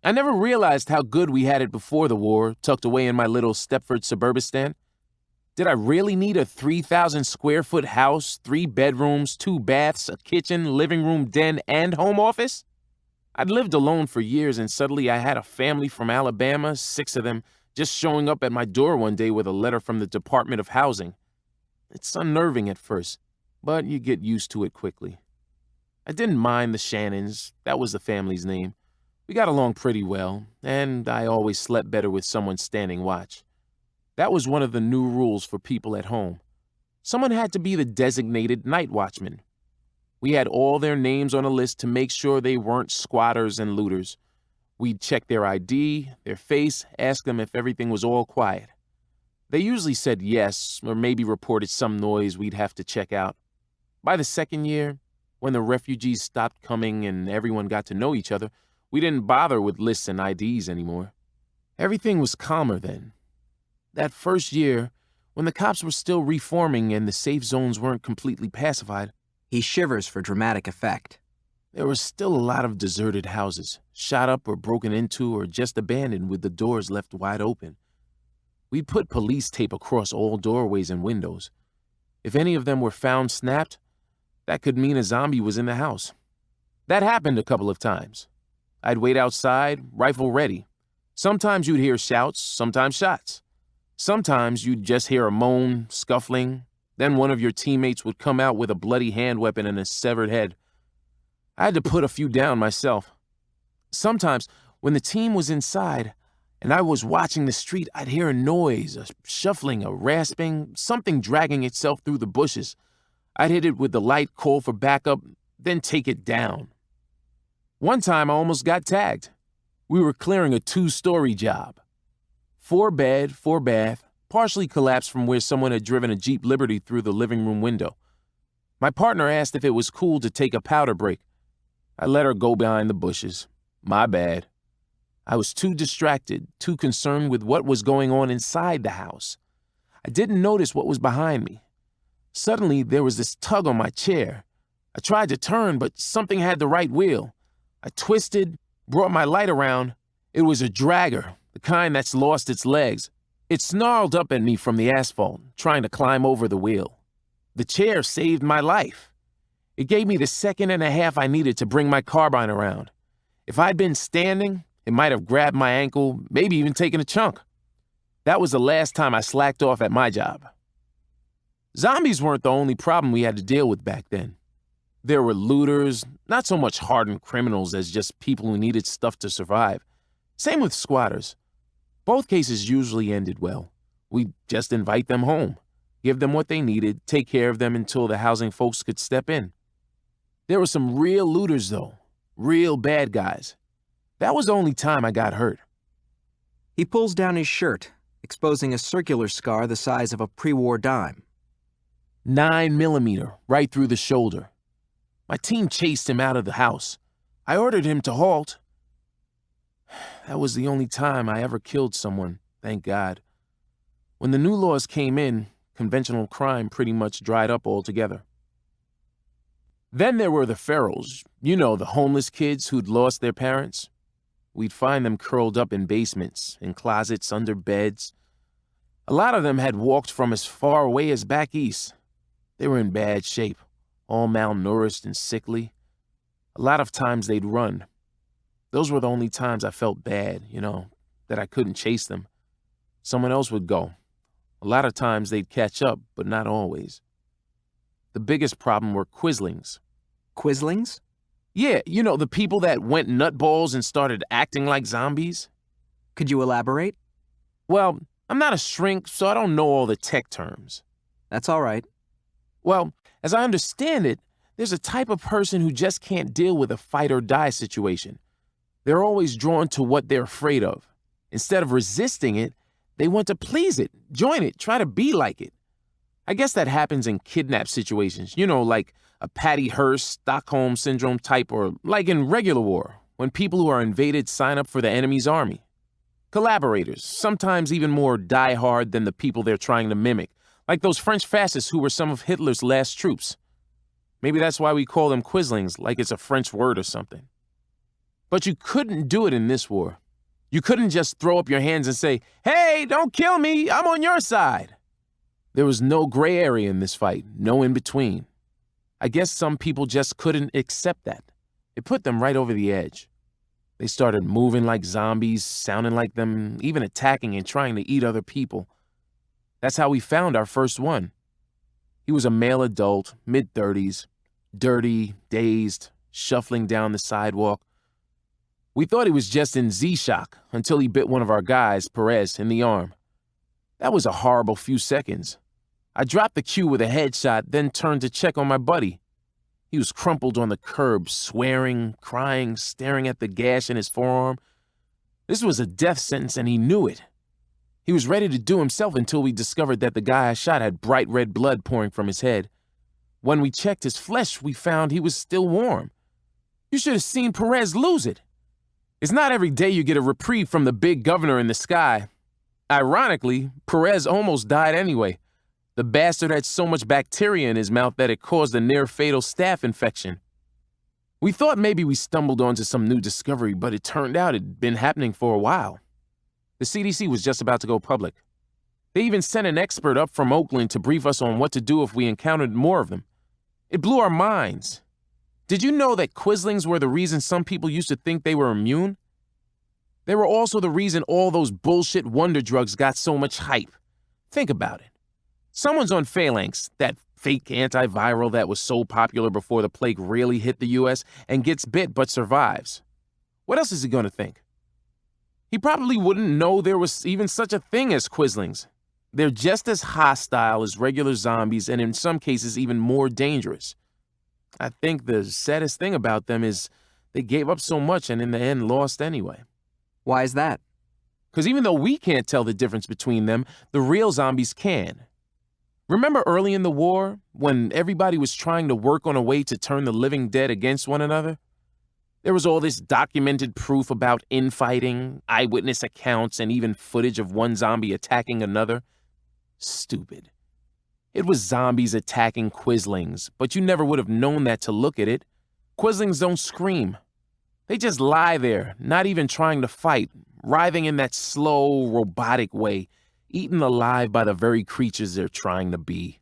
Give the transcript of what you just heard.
I never realized how good we had it before the war, tucked away in my little Stepford Suburbistan. Did I really need a 3,000 square foot house, 3 bedrooms, 2 baths, a kitchen, living room, den, and home office? I'd lived alone for years, and suddenly I had a family from Alabama, 6 of them, just showing up at my door one day with a letter from the Department of Housing. It's unnerving at first, but you get used to it quickly. I didn't mind the Shannons, that was the family's name. We got along pretty well, and I always slept better with someone standing watch. That was one of the new rules for people at home. Someone had to be the designated night watchman. We had all their names on a list to make sure they weren't squatters and looters. We'd check their ID, their face, ask them if everything was all quiet. They usually said yes, or maybe reported some noise we'd have to check out. By the second year, when the refugees stopped coming and everyone got to know each other, we didn't bother with lists and IDs anymore. Everything was calmer then. That first year, when the cops were still reforming and the safe zones weren't completely pacified, He shivers for dramatic effect. there were still a lot of deserted houses, shot up or broken into or just abandoned with the doors left wide open. We'd put police tape across all doorways and windows. If any of them were found snapped, that could mean a zombie was in the house. That happened a couple of times. I'd wait outside, rifle ready. Sometimes you'd hear shouts, sometimes shots. Sometimes you'd just hear a moan, scuffling. Then one of your teammates would come out with a bloody hand weapon and a severed head. I had to put a few down myself. Sometimes, when the team was inside and I was watching the street, I'd hear a noise, a shuffling, a rasping, something dragging itself through the bushes. I'd hit it with the light, call for backup, then take it down. One time I almost got tagged. We were clearing a 2-story job. 4-bed, 4-bath, partially collapsed from where someone had driven a Jeep Liberty through the living room window. My partner asked if it was cool to take a powder break. I let her go behind the bushes. My bad. I was too distracted, too concerned with what was going on inside the house. I didn't notice what was behind me. Suddenly, there was this tug on my chair. I tried to turn, but something had the right wheel. I twisted, brought my light around. It was a dragger, the kind that's lost its legs. It snarled up at me from the asphalt, trying to climb over the wheel. The chair saved my life. It gave me the second and a half I needed to bring my carbine around. If I'd been standing, it might have grabbed my ankle, maybe even taken a chunk. That was the last time I slacked off at my job. Zombies weren't the only problem we had to deal with back then. There were looters, not so much hardened criminals as just people who needed stuff to survive. Same with squatters. Both cases usually ended well. We'd just invite them home, give them what they needed, take care of them until the housing folks could step in. There were some real looters, though. Real bad guys. That was the only time I got hurt. He pulls down his shirt, exposing a circular scar the size of a pre-war dime. 9mm, right through the shoulder. My team chased him out of the house. I ordered him to halt. That was the only time I ever killed someone, thank God. When the new laws came in, conventional crime pretty much dried up altogether. Then there were the ferals, you know, the homeless kids who'd lost their parents. We'd find them curled up in basements, in closets, under beds. A lot of them had walked from as far away as back east. They were in bad shape, all malnourished and sickly. A lot of times they'd run. Those were the only times I felt bad, that I couldn't chase them. Someone else would go. A lot of times they'd catch up, but not always. The biggest problem were quislings. Quislings? Yeah, the people that went nutballs and started acting like zombies. Could you elaborate? Well, I'm not a shrink, so I don't know all the tech terms. That's all right. Well, as I understand it, there's a type of person who just can't deal with a fight-or-die situation. They're always drawn to what they're afraid of. Instead of resisting it, they want to please it, join it, try to be like it. I guess that happens in kidnap situations, like a Patty Hearst, Stockholm Syndrome type, or like in regular war, when people who are invaded sign up for the enemy's army. Collaborators, sometimes even more die-hard than the people they're trying to mimic, like those French fascists who were some of Hitler's last troops. Maybe that's why we call them quislings, like it's a French word or something. But you couldn't do it in this war. You couldn't just throw up your hands and say, "Hey, don't kill me, I'm on your side." There was no gray area in this fight, no in between. I guess some people just couldn't accept that. It put them right over the edge. They started moving like zombies, sounding like them, even attacking and trying to eat other people. That's how we found our first one. He was a male adult, mid-30s, dirty, dazed, shuffling down the sidewalk. We thought he was just in Z-shock until he bit one of our guys, Perez, in the arm. That was a horrible few seconds. I dropped the cue with a headshot, then turned to check on my buddy. He was crumpled on the curb, swearing, crying, staring at the gash in his forearm. This was a death sentence, and he knew it. He was ready to do himself until we discovered that the guy I shot had bright red blood pouring from his head. When we checked his flesh, we found he was still warm. You should have seen Perez lose it. It's not every day you get a reprieve from the big governor in the sky. Ironically, Perez almost died anyway. The bastard had so much bacteria in his mouth that it caused a near-fatal staph infection. We thought maybe we stumbled onto some new discovery, but it turned out it'd been happening for a while. The CDC was just about to go public. They even sent an expert up from Oakland to brief us on what to do if we encountered more of them. It blew our minds. Did you know that Quislings were the reason some people used to think they were immune? They were also the reason all those bullshit wonder drugs got so much hype. Think about it. Someone's on Phalanx, that fake antiviral that was so popular before the plague really hit the U.S., and gets bit but survives. What else is he going to think? He probably wouldn't know there was even such a thing as Quislings. They're just as hostile as regular zombies and in some cases even more dangerous. I think the saddest thing about them is they gave up so much and in the end lost anyway. Why is that? Because even though we can't tell the difference between them, the real zombies can. Remember early in the war, when everybody was trying to work on a way to turn the living dead against one another? There was all this documented proof about infighting, eyewitness accounts, and even footage of one zombie attacking another. Stupid. It was zombies attacking Quislings, but you never would have known that to look at it. Quislings don't scream. They just lie there, not even trying to fight, writhing in that slow, robotic way, eaten alive by the very creatures they're trying to be.